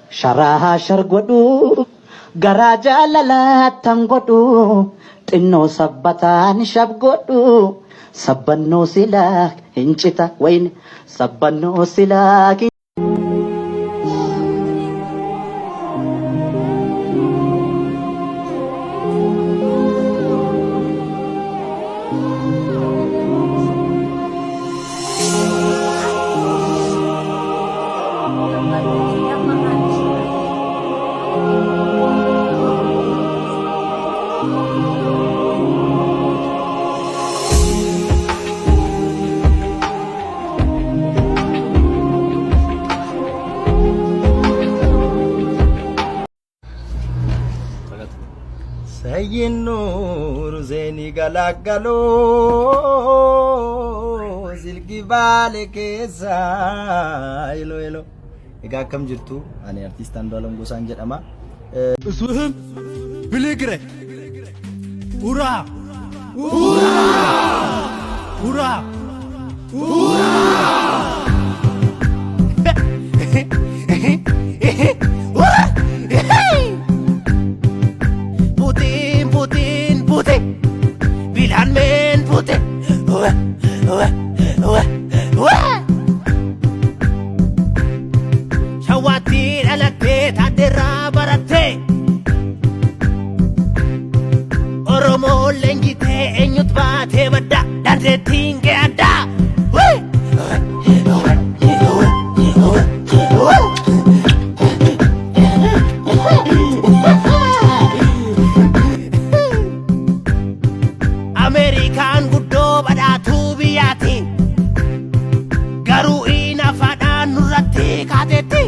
Sharaa shargodhu garaa jaalalaattan godhu xinnoo sabbataan shabgodhu sabbannoo silaa hincita wayne sabbannoo silaa Sayyinur zeni galagalo silki bale kesa elo egaa akkam jirtu ani artist Andu'alam Gosaan jedhama اسمهم بليغري ورا ورا Putin Bilhan men Putin Shawatir alate tadera barate Oromo lengite enyut bate bada dante tinge ada American guddo badatu biyati garu ina fadan nurati kateti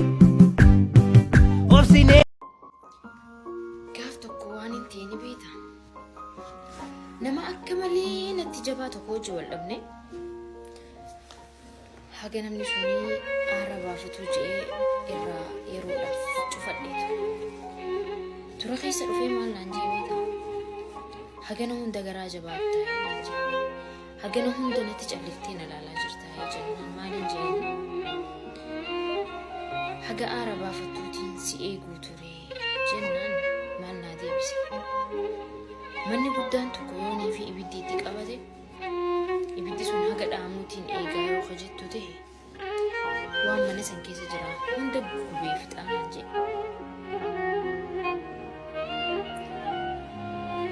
obsine gaaf tokko waan hin teeni beeta nama akka malee natti jabaa tokko hojii wal dhabne haga namni suni aara baafatu jedhee irraa yeroodhaaf cufadheetu tura keessa dhufee maal naan jee beeta hagana hunda garaa jabaattaa naan jee hagana hunda natti calliftee na laalaa jirtaa jennaan maaliin jeen haga aara baafatuutiin si eeguu ture jennaan maal naa deebise manni guddaan tokko yoonii fi ibiddi itti qabate ibiddi sun haga dhaamuutiin eegaa yoo kajettu ta'e waan mana san keessa jira hunda gubee fixaa naan jee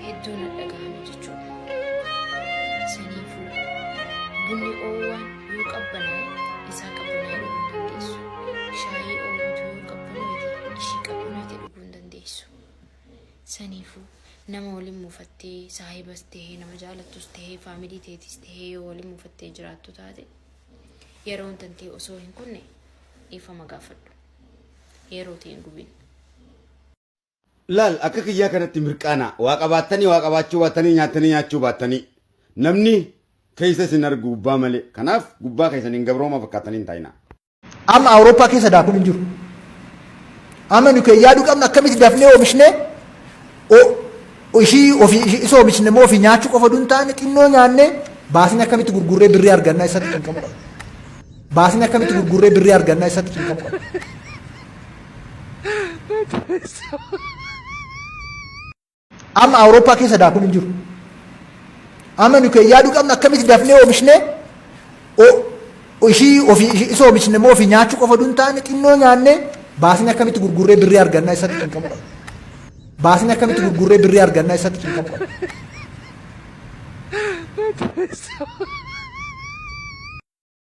hedduu na dhagahame jechuudha saniifuu bunni oowwaan yoo qabbanaa isaa qabbanaa dhuguu hin dandeessu shaayii oowwatu yoo qabbanooti ishii qabbanooti dhuguu hin dandeessu saniifuu nama waliin muufattee saahibas tahee nama jaalattus tahee faamilii teetis tahee yoo waliin muufattee jiraattu taate yeroo tantee osoo hin kunne dhiifama gaafadhu yeroo ta'e hin gubin Lal akka kiyyaa kanatti mirqaana waa qabaatanii waa qabaachuu baatanii nyaatanii nyaachuu baatanii namni keessa isin argu gubbaa malee kanaaf gubbaa keessan hin gabrooma fakkaatanii hin taa'ina. Amma Awurooppaa keessa daakuun hin jiru. Amma nuyi yaaduu qabna akkamitti dafnee oomishne ishii isa oomishne moo ofii nyaachuu qofa duun taane xinnoo nyaannee baasni akkamitti gurgurree birrii argannaa isatti cinqamu qaba. Baasni akkamitti gurgurree birrii argannaa isatti cinqamu qaba. Amma Awurooppaa keessa daakuun hin jiru. Amma nuyi yaaduu qabna akkamitti dafnee oomishne isa oomishne moo ofii nyaachuu qofa duun taane xinnoo nyaannee baasni akkamitti gurgurree birrii argannaa isatti cinqamu qaba. Baasni akkamitti gurgurree birrii argannaa isatti cinqamu qaba.